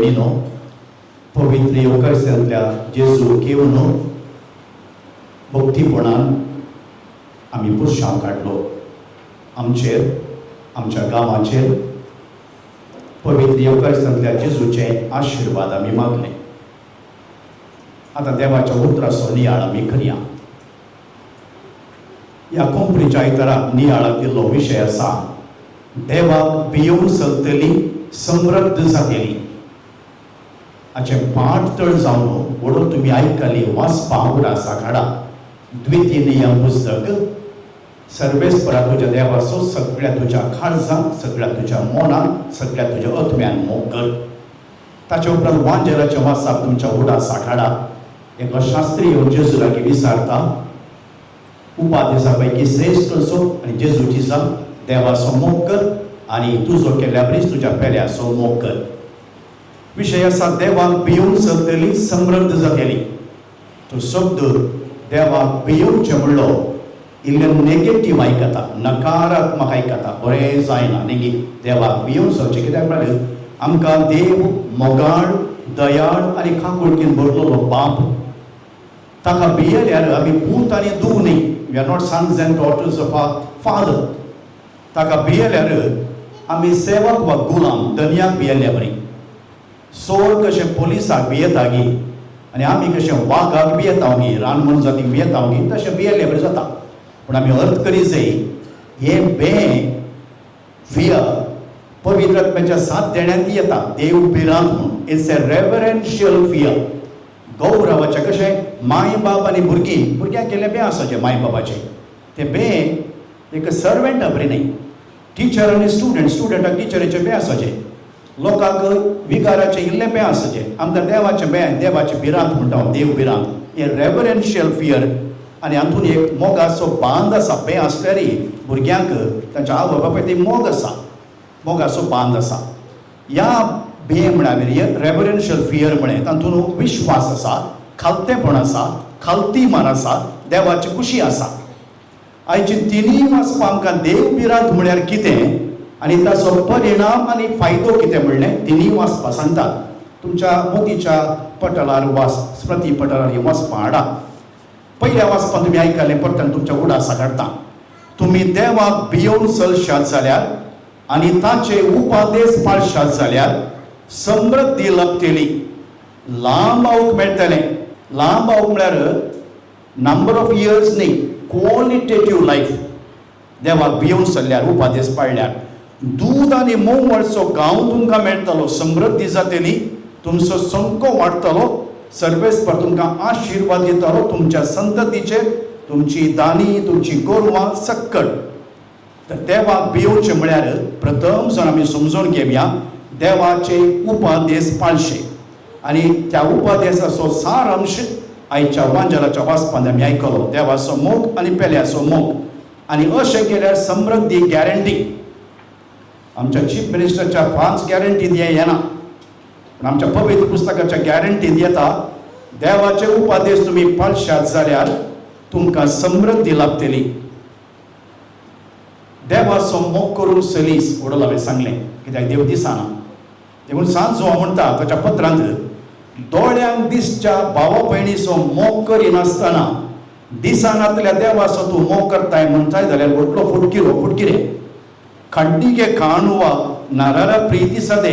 भयणीनो, पवित्र युकारिस्तांतल्या जेजू घेवन भक्तीपणान आमी पुरशांव काडलो. आमचेर, आमच्या गांवाचेर पवित्र युकारिस्तांतल्या जेजूचे आशिर्वाद आमी मागले. आतां देवाच्या उतराचो नियाळ आमी करया. ह्या कोंकणीच्या आयताराक नियाळाक दिल्लो विशय आसा, देवाक भियोवन चलतली समृद्ध जातली. हाचे पाठ तळ जावन वडो तुमी आयकली वाचपाक उडासा काडा. द्वितीय नियम पुस्तक. सर्वेस्परा तुज्या देवाचो सगळ्या तुज्या काळजांत, सगळ्या तुज्या मोनांत, सगळ्या तुज्या आत्म्यान मोग कर. ताचे उपरांत वांजेलाच्या वासाक तुमच्या उडासा काडा. एक शास्त्रीय जेजू लागीं विचारता, उपादेशा पैकी श्रेष्ठ असो आनी जेजूची सांग, देवाचो मोग कर आनी तुजो केल्ल्या बरीच तुज्या पेल्याचो मोग कर. विशय आसा देवाक भियोवन चलतली समृद्ध जातली. तो शब्द देवाक भियोवचें म्हणलो इल्लें नेगेटीव आयकता, नकारात्मक आयकता, बरें जायना. न्ही देवाक भियोवन चलचें. कित्याक म्हळ्यार आमकां देव मोगाळ, दयाळ आनी खाकुळकीन भरलेलो बाप. ताका भियेल्यार आमी पूत आनी दूख न्ही. We are not sons and daughters of our father. ताका भियेल्यार आमी सेवक वा गुलाम, धन्याक भियेल्ल्या बरी. सोर कशें पुलिसाक भियेता गी आनी आमी कशें वागाक भियेता गी, रानमण जातीक भियेता गी, तशें भियेल्ले बरें जाता. पूण आमी अर्थ करी जाय, हें फियर पवित्र आत्म्याच्या साथ देण्यात येता. देव भिरांत म्हणून. It's a रेवरेन्शियल fear. गौरवाचें कशें माय बाप आनी भुरग्यांक केल्लें बे आसाचें माय बापाचें. तें बे एक सर्वेंटा बरें न्ही. टिचर आनी स्टुडंटाक टिचरीचें बे आसाचें. लोकांक विगाराचें इल्लें बे आसाचें. आमकां देवाचें बे, देवाचें भिरांत म्हणटा हांव, देव भिरांत. हें रेवरेन्शियल फियर. आनी हातूंत एक मोगाचो बांद आसा. बे आसल्यारय भुरग्यांक तांच्या आवय बापाय ती मोग आसा, मोगाचो बांद आसा. ह्या भे म्हळ्यार रेवरेन्शियल फियर म्हळें तातूंत विश्वास आसा, खालतेपण आसा, खालतीमान आसा, देवाची खुशी आसा. आयची तिनूय वाचपां आमकां देव भिरांत म्हळ्यार कितें आनी ताचो परिणाम आनी फायदो कितें म्हणलें तिनूय वाचपां सांगतात. तुमच्या मोतीच्या पटलार स्मृती पटलार हें वाचपां हाडा. पयल्या वाचपां तुमी आयकलें, परतून तुमच्या उडासा काडटा. तुमी देवाक भियोवन चलशात जाल्यार आनी ताचे उपादेश पाळशात जाल्यार समृद्धी लभतली. लांब आऊक मेळटलें. लांब आऊक म्हळ्यार नंबर ऑफ इयर्स न्ही, क्वॉलिटेटिव्ह लायफ. देवाक भियोवन चल्ल्यार, उपादेश पाळल्यार दूद आनी मोव वळचो गांव तुमकां मेळटलो. समृद्धी जातली. तुमचो संको वाडटलो. सर्वेस्पर तुमकां आशिर्वाद दितलो तुमच्या संततीचेर, तुमची दानी, तुमची गोरवां सक्कट. तर देवाक भियोवचें म्हळ्यार प्रथम जावन आमी समजून घेवया, देवाचे उपादेश पाळचे. आनी त्या उपादेशाचो सारांश आयच्या वांजेलाच्या वाचपांत आमी आयकलो. देवाचो मोग आनी पेल्याचो मोग. आनी अशें केल्यार समृद्धी गॅरंटी. आमच्या चीफ मिनिस्टरच्या 5 गॅरंटी येना, पूण आमच्या पवित्र पुस्तकाच्या गॅरंटीन येता, देवाचे उपादेश तुमी पाळशात जाल्यार तुमकां समृद्धी लाभतली. देवाचो मोग करून चलीस वडोल हांवें सांगलें, कित्याक देव दिसना. देखून सांजो म्हणटा ताच्या पत्रांत, दोळ्यांक दिसच्या भावा भयणीचो मोग करिनासतना दिसानांतल्या देवाचो तूं मोग करताय म्हणटाय जाल्यार व्हडलो फुटकिरे. ಖಂಡಿಗೆ ಕಾಣುವ ನರರ ಪ್ರೀತಿಸದೆ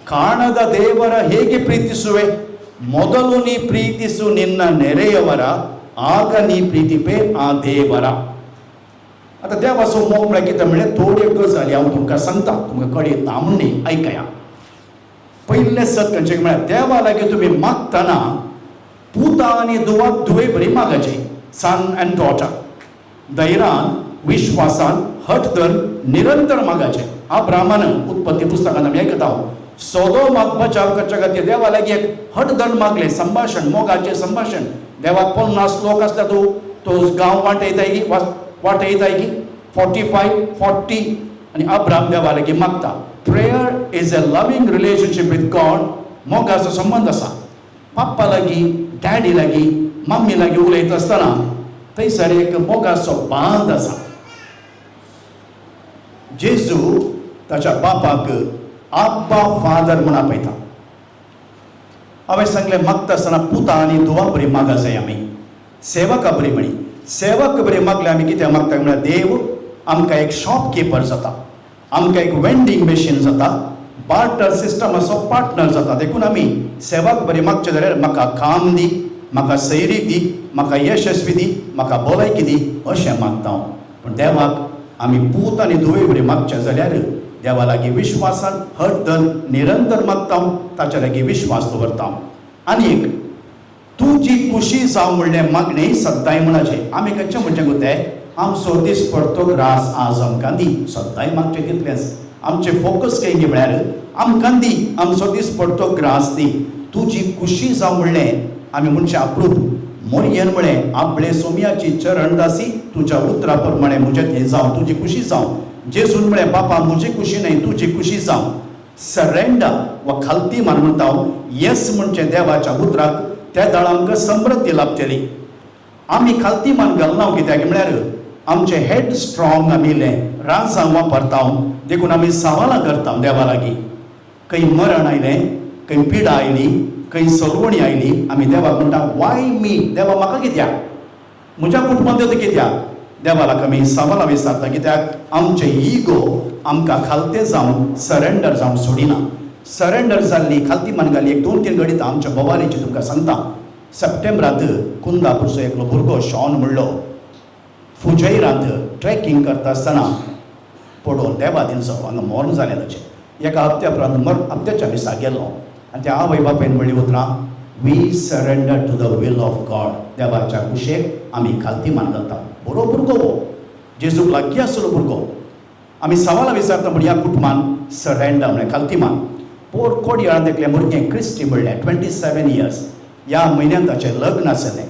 ಕಾಣದ ದೇವರ ಹೇಗೆ ಪ್ರೀತಿಸುವೆ? ಮೊದಲು ನೀ ಪ್ರೀತಿಸು ನಿನ್ನ ನೆರೆಯವರ, ಆಗ ನೀ ಪ್ರೀತಿಪे ಆ देवರ. आता देवाचो मोग म्हळ्यार कितें म्हणल्यार थोड्यो गजाली हांव तुमकां सांगता, तुमकां कळयता म्हणणी आयकया. पयलें सत्य म्हळ्यार देवा लागीं तुमी मागतना पुता आनी दुवाक दुवे बरी मागचे. सन एंड डॉटर धैर्यान, विश्वासान, हट धरून निरंतर मागचे. अब्राहमान उत्पत्ती पुस्तकांत आमी आयकता, सोदोमाक बचाव करच्या खातीर देवा लागीं एक हट धरून मागलें. संभाशण, मोगाचें संभाशण. देवाक 50 लोक आसता, तो गांव वाटयताय की 45, 40 आनी अब्राहम देवा लागीं मागता. Prayer is a loving relationship with God. मोगाचो संबंध आसा. पाप्पा लागीं, डॅडी लागीं, मम्मी लागीं उलयता आसतना थंयसर एक मोगाचो बांद आसा. जेजू ताच्या बापाक आब्बा फादर म्हूण आपयता. हांवें सांगलें मागता आसतना पुता आनी दुवा बरी मागा जाय आमी सेवकां बरी म्हणी सेवक बरी मागले आमी कित्याक मागता म्हळ्यार देव आमकां एक शॉपकीपर जाता आमकां एक वेंडिंग मशीन जाता बार्टर सिस्टमाचो पार्टनर जाता देखून आमी सेवक बरी मागचे जाल्यार म्हाका काम दी म्हाका सैरीक दी म्हाका यशस्वी दी म्हाका भलायकी दी अशें मागता हांव पूण देवाक आमी पूत आनी धुवे बरी मागचे जाल्यार देवा लागीं विश्वासान हर दर निरंतर मागता हांव ताचे लागीं विश्वास दवरता हांव आनी एक तुजी खुशी जावं म्हणलें मागणें सदांय म्हणचें आमी खंयचें म्हणचें गुते आमचो दीस पडतो ग्रास आज आमकां दी सदांय मागचें तितलेंच आमचें फोकस खंय म्हळ्यार आमकां दी आमचो दीस पडतो ग्रास दी तुजी खुशी जावं म्हणलें आमी म्हणचें अप्रूप मोरयेन म्हळें आपले सोमयाची चरण दासी तुज्या उतरा प्रमाणे म्हजें हें जावं तुजी खुशी जावं जेजून म्हळें बापा म्हजी खुशी न्हय तुजी खुशी जावं सरेंडर वा खालती मान म्हणटा हांव येस म्हणचें देवाच्या उतराक त्या दाळा आमकां समृद्धी लाभतली आमी खालती मान घालना कित्याक म्हळ्यार आमचें हेड स्ट्रॉंग आमी राजांक वापरता देखून आमी सवालां करता देवा लागीं खंय मरण आयलें खंय पिडा आयली खंय सलवणी आयली आमी देवाक म्हणटा वाय मी देवा म्हाका कित्याक म्हज्या कुटुंबांत येता कित्याक देवा लागीं आमी सवालां विचारता कित्याक आमचें इगो आमकां खालतें जावन सरेंडर जावंक सोडिना सरेंडर जाल्ली खालती मान घाली एक 2-3 घडीत आमच्या बोवारीची तुमकां सांगता सप्टेंबरांत कुंदापूरचो एकलो भुरगो शॉन म्हणलो फुजैरांत ट्रेकिंग करता आसतना पडोवन देवा दिनचो हांगा मरण जालें ताचें एका हप्त्या उपरांत हप्त्याच्या दिसा गेलो आनी त्या आवय बापायन म्हणली उतरां we surrender to the will of God देवाच्या कुशेक आमी खालती मान घालता बरो भुरगो हो जेजूक लागीं आसलो भुरगो आमी सवालां विचारता म्हण ह्या कुटुंबान सरेंडर म्हळ्यार खालती मान पोर कोडयाळान देखलें भुरगें क्रिस्टी म्हणलें 27 इयर्स ह्या म्हयन्यांत ताचें लग्न आसलें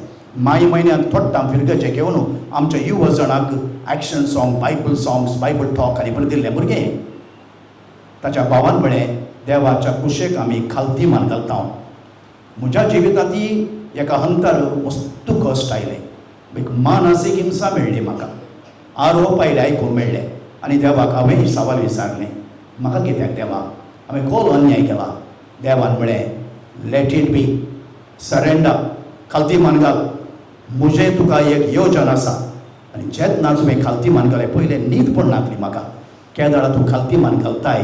माय म्हयन्यांत थोड्डां फिरगेचें घेवन आमच्या युवा जाणांक action song Bible songs Bible talk आनी बरें दिल्लें भुरगें ताच्या भावान म्हळें देवाच्या कुशेक आमी खालती मान घालता म्हज्या जिवितांत एका हंतार मस्त कश्ट आयलें एक मानसीक हिंसा मेळ्ळी म्हाका आरोप आयले आयकूंक मेळ्ळे आनी देवाक हांवें सवाल विचारलें म्हाका कित्याक देवाक हांवें खोल अन्याय केला देवान म्हळें लेट इट बी सरेंडर खालती मान घाल म्हजें तुका एक येवजन आसा आनी जेन्ना तुवें खालती मान घालें पयलें न्हीद पडनासली म्हाका केदाळा तूं खालती मान घालताय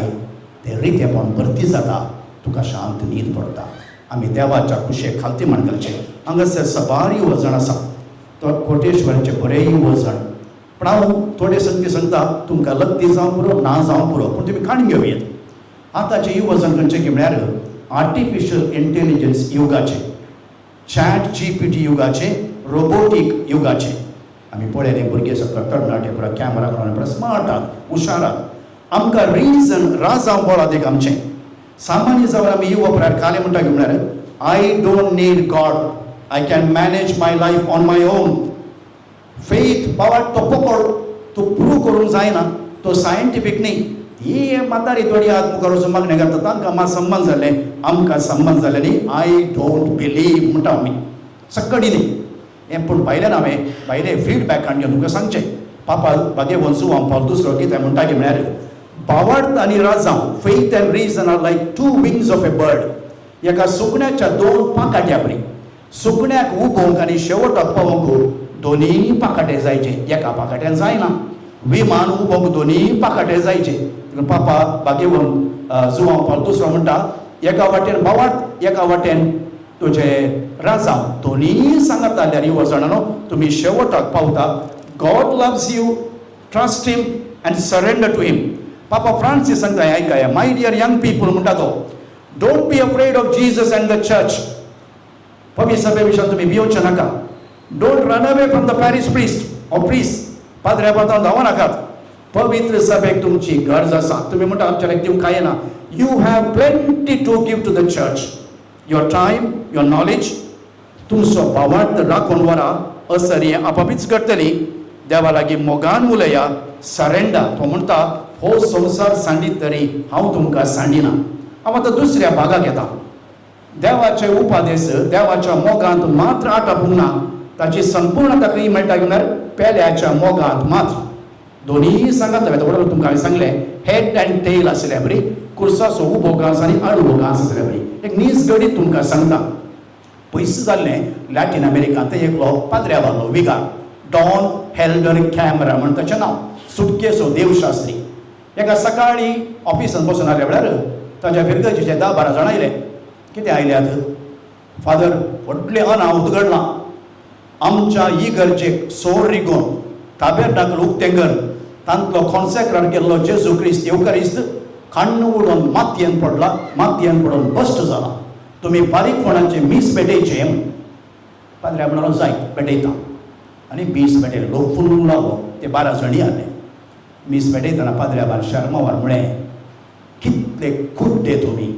तें रितेपण भरती जाता तुका शांत न्हीद पडटा आमी देवाच्या कुशेक खालती मान घालचें हांगासर सबार येवजण आसा तो कोटेश्वराचें बरें येवजण पूण हांव थोडे संगती सांगता तुमकां लग्ती जावं पुरो ना जावं पुरो पूण तुमी काडून घेवयात आतांचें येवजण खंयचें की म्हळ्यार आर्टिफिशियल इंटेलिजन्स युगाचें चॅट GPT युगाचें रोबोटीक युगाचें आमी पळयलें भुरगे सकयल तरणाटे पुरो कॅमेरा काडून पुरो स्मार्ट आहात हुशार आहात आमकां रिजन राजांव बोळात एक आमचें सामान्य जावन आमी युवा पुराय काले म्हणटा की म्हळ्यार I don't need God I can manage my life on my on faith बाबा तो पकड तो प्रूव करूंक जायना तो सायंटिफीक न्ही ही म्हातारी थोडी आत मुखार वचून मागणें करता तांकां मात संबंद जाले आमकां संबंद जाले न्ही आय डोंट बिलीव म्हणटा आमी सक्कडी न्ही हें पूण भायल्यान हांवें भायले फीडबॅकान घेवन तुमकां सांगचें पापा बागे वंसू हांव पावल दुसरो कितें म्हणटा की म्हळ्यार भावार्थ आनी राजांव faith and reason are like 2 wings of a bird एका सुकण्याच्या 2 पाकाट्या परी सुकण्याक उबोवंक आनी शेवटाक पावोवंक दोनीय पाकाटे जायचे एका पाकाट्यान जायना विमान उबोवंक दोनीय पाकाटे जायचे पापा बागेवन जुवांव पावल दुसरो म्हणटा एका वाटेन भावार्थ एका वाटेन तुजे राजांव दोनीय सांगत जाल्यार युवा जाणांनो तुमी शेवटाक पावता God loves you trust him and surrender to him पापा फ्रांसीस सांगता आयकाय माय डियर यंग पीपल म्हणटा तो don't be afraid of Jesus and the church पवित्र सभे विशयान तुमी भिवचे नाका don't run away from the parish priest or priest पाद्र्या पातां धांव नाकात पवित्र सभेक तुमची गरज आसा तुमी म्हणटा आमच्या लायक दिवंक कांय ना you have plenty to give to the church your time your knowledge तुमचो भावार्थ राखून व्हरा असर हें आपापीच घडटली देवा लागीं मोगान उलया सरेंडर तो म्हणटा हो संवसार सांडीत तरी हांव तुमकां सांडिना हांव आतां दुसऱ्या भागाक येता देवाचे उपादेश देवाच्या मोगांत मात्र आटापूंक ना ताची संपूर्णता खंय मेळटा म्हळ्यार पेल्याच्या मोगांत मात्र दोन्ही सांगात बरोबर तुमकां हांवें सांगलें हेड एंड टेल आसल्या बरी कुर्साचो उबो घास आनी आडवो घास आसल्या बरी एक नीस गडीत तुमकां सांगता. पयस जाल्लें लॅटीन अमेरिकांत एकलो पाद्र्या वालो विगार डॉन हेल्डर कॅमेरा म्हण ताचें नांव सुटकेसो देवशास्त्री. एका सकाळीं ऑफिसांत बसून आसल्या वेळार ताच्या फिरगजीचे 10-12 जाण आयले. कितें आयल्यात? फादर व्हडलें अनाहुत घडलां आमच्या इगर्जेक सोर रिगोन ताबेरनाकल उक्तेंगर तांतलो कॉन्सेक्राट केल्लो जेजू क्रिस्त येवकारिस्त खाण्ण उडोवन मातयेन पडला, मातयेन पडून बस्ट जाला. तुमी बारीकपणाचे मीस पेटयचे. पाद्र्या म्हणलो जाय पेटयता आनी मीस पेटयले. लोक फुलूंक लागलो. ते 12 जणी आले. मीस पेटयतना पाद्र्या भार शर्मावार म्हळें कितले खुड्डे तुमी.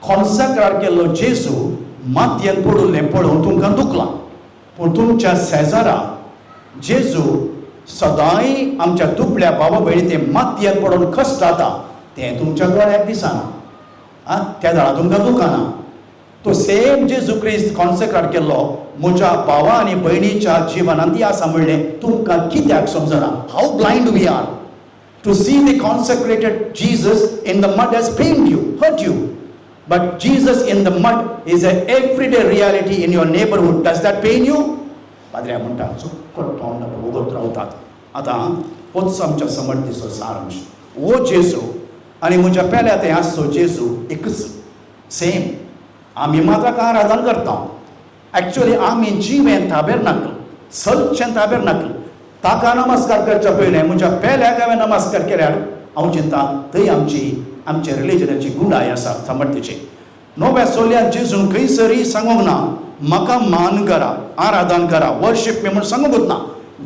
कॉन्सेक्राट केल्लो जेजू मातयेन पडुल्लें पळोवन तुमकां दुखलां पूण तुमच्या शेजारा जेजू सदांय आमच्या दुबळ्या भावा भयणी ते मातयेन पडून कश्ट जाता तें तुमच्या दोळ्याक दिसना. त्या दाळा तुमकां दुखाना. तो सेम जेजू क्रिस्त कॉन्सेक्राट केल्लो म्हज्या भावा आनी भयणीच्या जिवनांत आसा म्हणलें तुमकां कित्याक समजना. How blind we are to see the consecrated Jesus in the mud has pained you, hurt you. But Jesus in the mud is an everyday reality in your neighborhood. Does that pain you? पाद्र्या म्हणटा चुक्कट तोंड उगत रावतात. आतां होच आमच्या समर्थीचो सारांश. हो जेजू आनी म्हज्या पेल्या ते आसचो जेजू एकच सेम. आमी मात ताका आराधन करता. एक्चुअली आमी जिवें ताबेरनाकल सलचें ताबेरनाकल ताका नमस्कार करच्या पयलें म्हज्या पेल्याक हांवें नमस्कार केल्यार हांव चिंता थंय आमचे रिलीजनाची गुणाय आसा समर्थीची. नव्या सोल्यान जेजून खंयसरी सांगूंक ना म्हाका मान करा, आराधन करा, वर्शीप मी म्हूण सांगूंकूच ना.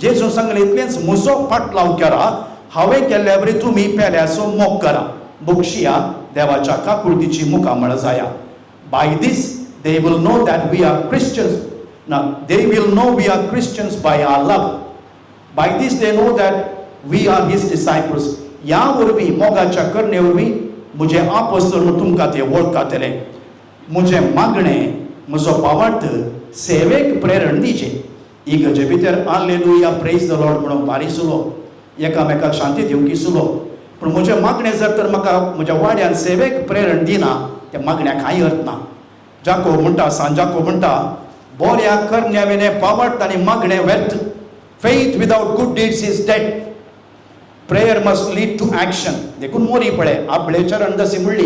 जेजून सांगलें इतलेंच म्हजो फाटलाव करा, हांवें केल्ल्या बरी तुमी पेल्याचो मोग करा. बुक्षिया देवाच्या काकुळतीची मुखामळ जाया. By this they will know that we are Christians. ना they will know we are Christians by our love. By this they know that we are his disciples. ह्या वरवीं मोगाच्या करणे वरवीं म्हजे आपोस्तल म्हूण तुमकां ते वळखतले. म्हजें मागणें म्हजो पावार्थ सेवेक प्रेरण दिचे. इगर्जे भितर हालेलुया प्रेज द लॉर्ड म्हणून बारीसुलो एकामेकाक शांती दिवंक इसुलो. पूण म्हजें मागणें जर तर म्हाका म्हज्या वाड्यान सेवेक प्रेरण दिना त्या मागण्याक कांय अर्थ ना. जाको म्हणटा सांजाको म्हणटा बऱ्या करण्याविने पावार्थ आनी मागणें व्यर्थ. Faith without good deeds is dead. Prayer must lead to action. देखून मोरी पळय आपलेचरण जशी म्हणली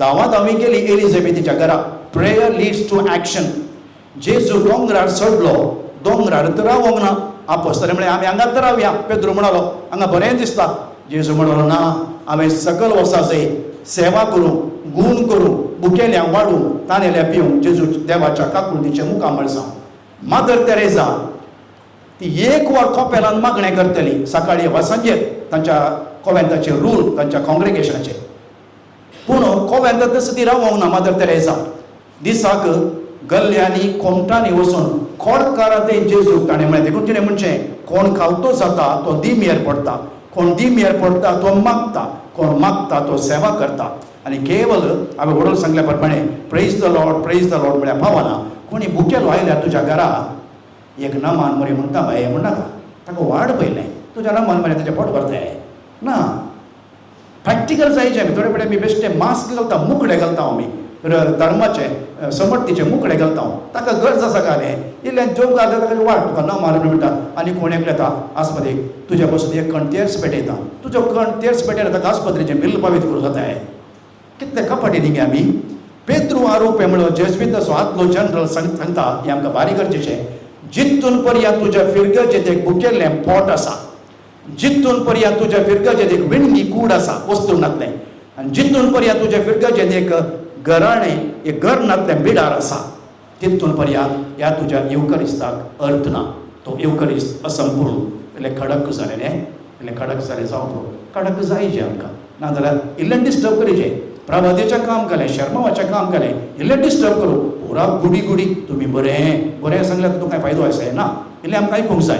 दावी केली एलिझाबेथीच्या घरा. Prayer leads to action. जेजू दोंगरार चडलो दोंगरार तर रावोंक ना. आपोस्तले म्हळें आमी हांगाच तर रावया. पेद्रू म्हणालो हांगा बरें दिसता. जेजू म्हणलो ना हांवें सकल वसा जाय सेवा करूं गूण करूं बुकेल्यांक वाडूं तानेल्या पिवूंक. जेजू देवाच्या काकुळतीचे मुखामळ जावं. मादर तेरेसा ती 1 वर कॉपेलान मागणें करतली सकाळी वा सांजे तांच्या कॉवेंताचे रूल तांच्या कॉंग्रेगेशनाचे. पूण कॉवेंतांत तसो ती रावोंक ना मादर तेरेसा. दिसाक गल्ल्यांनी कोमटांनी वचून खोडकारां ते जेजूक ताणें म्हळें. देखून तिणें म्हणचें कोण खावतो जाता तो दिमेर पडटा, कोण दिमेर पडटा तो मागता, कोण मागता तो सेवा करता. आनी केवल हांवें वडोल सांगल्या प्रमाणे प्रेज द लॉर्ड म्हळ्यार पावना. कोणी बुकेलो आयल्यार तुज्या घरा एक नमान मरे म्हणटा बाय हें म्हणनाका ताका वाड पयलें तुज्या नमान मरे ताचें पोट भरताय ना. प्रॅक्टिकल जायचें आमी. थोडे कडेन आमी बेश्टे मास्क घालता मुखडे घालता आमी धर्माचे समर्थीचे मुखडे घालता. ताका गरज आसा घालें इल्लें जेव घालता ताका वाड तुका न मारून म्हणटा. आनी कोणेक येता आस्पत्रेक तुज्या पासून एक कण तेर्स पेटयता. तुजो कण तेर्स पेटयता ताका आस्पत्रेचें बिल फारीक करूं जाताय. कितले कपटी न्ही गे आमी. पेद्रू आरोप म्हणून जेजुइताचो आदलो जनरल सांगता हें आमकां भारी गरजेचें. जितून पर्यंत तुज्या फिरगजेत एक बुकेल्लें पोट आसा, जितून पर्यंत तुज्या फिरगजेत एक विणगी कूड आसा वस्तूंतलें, आनी जितून पर्यंत तुज्या फिरगजेत एक घराणें एक घर नातलें बिडार आसा तितून पर्यंत ह्या तुज्या येवकरिस्ताक अर्थ ना. तो येवकरिस्त असंपूर्ण. इल्लें खडक जालें इल्लें खडक जालें जावं खडक जायचें आमकां. नाजाल्यार इल्लें डिस्टर्ब करीचें. प्रभादेचें काम केलें शर्मावाचें काम केलें इल्लें डिस्टर्ब करूं पुरा गुडी तुमी बरें सांगल्यार तुका कांय फायदो आसा ना. इल्लें आमकां आयकूंक जाय.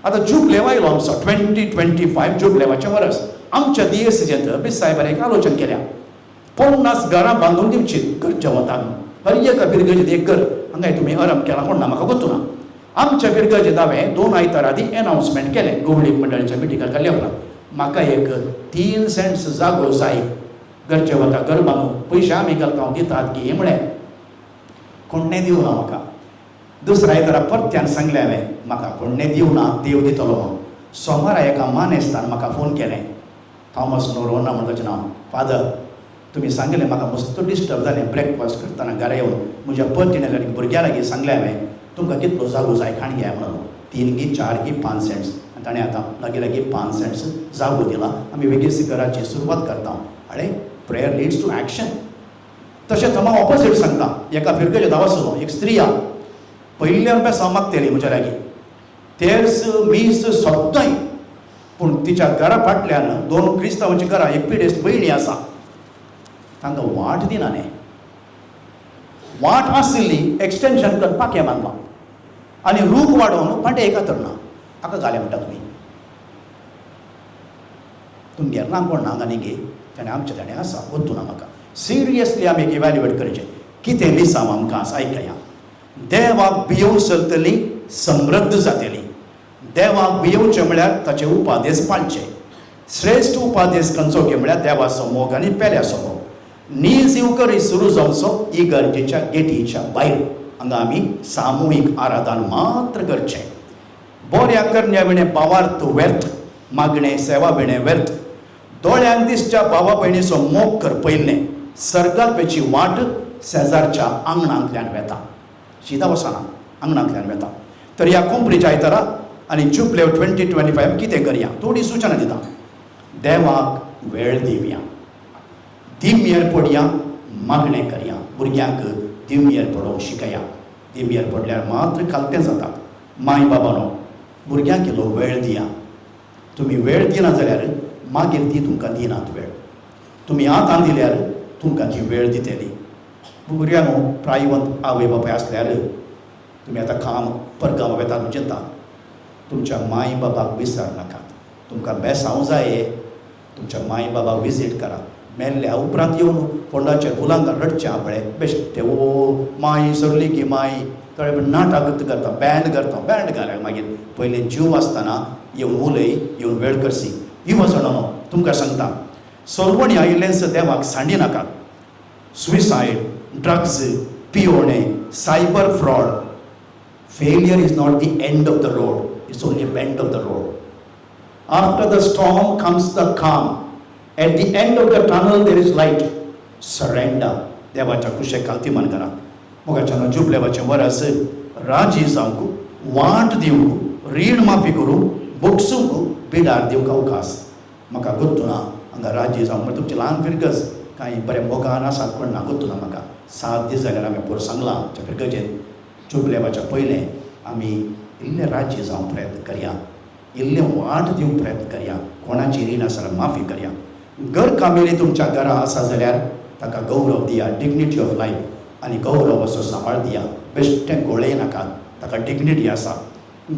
आतां जुबलेव आयलो आमचो 2025 जुबलेवाचें वर्स. आमच्या DSCचेंत बीस साहेबान आलोचन केल्या 50 घरां बांदून दिवची घर जेवताक. हर एका फिरगजेत एक घर हांगा तुमी आराम केला कोण ना म्हाका गोतू ना. आमच्या फिरकाचे हांवें 2 आयतार आदी एनावन्समेंट केलें गवळीक मंडळाच्या मिटिंगाक काडल्या उपरांत. म्हाका एक 3 सेंट्स जागो जाय, घरचे वता घर बांदूंक, पयशे आमी घालता हांव दितात घे म्हळें. कोणें दिवना म्हाका. दुसऱ्या आयतारा परत्यान सांगलें हांवें म्हाका कोणें दिवना, देव दितलो. सोमारा एका मानेस्तान म्हाका फोन केलें, थॉमस नोरोना म्हणून ताचें नांव. फादर, तुमी सांगलें म्हाका मस्त डिस्टर्ब जालें ब्रेकफास्ट करतना घरा येवन. म्हज्या पत्नीन आनी भुरग्यां लागीं सांगलें हांवें तुमकां कितलो जागो जाय खाण घे म्हणून. 3 की 4 की 5 सेंट्स. आनी ताणें आतां लागीं लागीं 5 सेंट्स जागो दिला. आमी वेगळीच घराची सुरवात करता. अरे प्रेयर लीड्स टू एक्शन. तशेंच हांव ऑपोजीट सांगता. एका फिरकेच्या दावासलो एक स्त्री आहा, पयल्या रुपया मागतली म्हज्या लागीं. तेर्स मीस सद्दां, पूण तिच्या घरा फाटल्यान 2 क्रिस्तांवांची घरां, एक पिडेस्त भयणी आसा, तांकां वाट दिना न्ही. वाट आशिल्ली एक्सटेंशन करून पाक्या बांदलां आनी रूख वाडोवन फाटीं एका तरना हाका घाले म्हणटा तुमी. तुमगेर ना कोण हांगा न्ही गे, ताणें आमचे ताणें आसा, वतूना म्हाका. सिरियसली आमी एक इवॅल्युएट करचें. कितें लिसांव आमकां आसा आयकया. देवाक भियोवन चलतली समृद्ध जातली. देवाक भियोवचें म्हळ्यार ताचे उपादेश पाळचे. श्रेश्ठ उपादेश खंयचो गे म्हळ्यार देवाचो मोग आनी पेल्याचो मोग. नीज येवकरी सुरू जावचो इगर्जेच्या गेटीच्या भायर. हांगा आमी सामुहीक आराधन मात्र करचें. बऱ्या करण्या विणें भावार्थ व्यर्थ, मागणें सेवा विणें व्यर्थ. दोळ्यांक दिसच्या भावा भयणीचो मोग कर पयलें. सर्गाक वेची वाट शेजारच्या आंगणांतल्यान वेता. शिदा वचना, आंगणांतल्यान वेता. तर ह्या कुंपरीच्या आयतारा आनी जुबले 2025 कितें करया, थोडी सुचना दिता. देवाक वेळ दिवया, दिम्येर पडया, मागणें करया. भुरग्यांक दिम्येर पडोवंक शिकया. दिम्येर पडल्यार मात्र खालतें जाता. माय बाबानो, भुरग्यांक इल्लो वेळ दिया. तुमी वेळ दिना जाल्यार मागीर ती तुमकां दिनात वेळ. तुमी आतां दिल्यार तुमकां ती वेळ दितली. भुरग्यांक प्रायवंत आवय बापाय आसल्यार तुमी आतां काम परगांव वेतात चिंता. तुमच्या माय बाबाक विसर नाकात. तुमकां बेसांव जाय, तुमच्या माय बाबाक विजीट करा. मेल्ल्या उपरांत येवन फोंडाचेर फुलांक रडचें पळय बेश्टें. ओ माय सरली की माय, थोडे नाटक करता, बँड करता. बँड घाल्या मागीर पयलीं जीव आसतना येवन उलय, येवन वेळ करसी. ही वचना तुमकां सांगता. सोलवणी आयिल्लेंच देवाक सांडी नाकात. सुइसायड, ड्रग्स, पियोणें, cyber fraud. Failure is not the end of the road, it's only a bend of the road. After the storm comes the calm. At the end of the tunnel there is light. Surrender. देवाच्या कुशेक खालतीमान करा. मोगाच्यान जुबलेवाचें वरस राजी जावंक, वाट दिवंक, रीण माफी करूंक, बोगसूंक, बिडार दिवंक अवकाश. म्हाका गोत्तू ना हांगा राजी जावंक. म्हळ्यार तुमचें ल्हान फिरगस कांय बरें मोगान आसात कोण ना गोत्तू ना म्हाका. 7 दीस जाल्यार हांवें पयर सांगलां आमच्या फिरगजेन. जुबलेवाच्या पयलें आमी इल्लें राजी जावंक प्रयत्न करया. इल्लें वाट दिवंक प्रयत्न करया. कोणाची रीण आसा जाल्यार माफी करया. घर कामेली तुमच्या घरा आसा जाल्यार ताका गौरव दिया. डिग्निटी ऑफ लायफ आनी गौरव असो सांबाळ दिया. बेश्टें गोळय नाकात, ताका डिग्निटी आसा.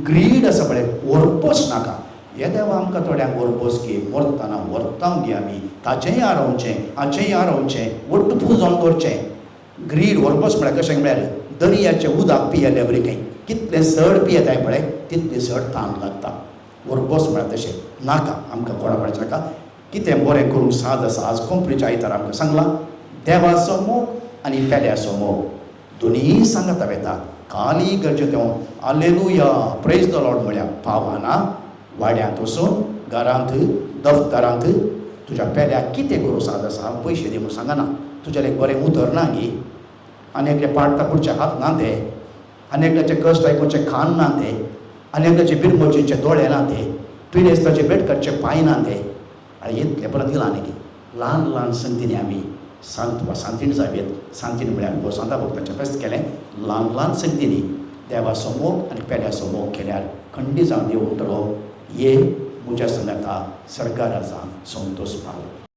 ग्रीड आसा पळय, वरपोस नाका. हे देवा आमकां थोड्यांक वरपोस घे, मरतना व्हरतांव घे आमी. ताचेंय आरोवचें, हाचेंय आरोवचें, वट्टफू जावन दवरचें. ग्रीड वरपोस म्हळ्यार कशें म्हळ्यार दर्याचें उदक पियेल एवरीथींग. कितलें चड पियेताय पळय तितलें चड ताण लागता. वरपोस म्हळ्यार तशें नाका आमकां कोणाकडेच नाका. कितें बरें करूंक साद आसा. आज कोंपरीच्या आयतार आमकां सांगलां देवाचो मोग आनी पेल्याचो मोग दोनीय सांगता वेतात. खाली गरजे तें हालेलुया प्रेज द लॉर्ड म्हळ्यार पावना. वाड्यांत वचून, घरांत, दफ्तरांत तुज्या पेल्याक कितें करूं साद आसा. पयशे दी म्हूण सांगना. तुज्यान एक बरें उतर ना गे. आनी एकले पाडटा पुडचे हात ना दे. आनी एकल्याचे कश्ट आयकुचे खान ना दे. आनी एकल्याचे बिरमोचीचे दोळे ना दे. पिडेस्ताचे बेटकाचे पांय ना दे. आनी इतलें परत दिलां न्ही. ल्हान ल्हान संगतींनी आमी सांत वा सांतीण जावेत. सांतीण म्हळ्यार बोसांदा भक्ताचें फेस्त केलें. ल्हान ल्हान संगतींनी देवाचो मोग आनी पेल्याचो मोग केल्यार खंडी जावन देव म्हणटलो ये म्हज्या संगता सरकाराचा संतोष पावलो.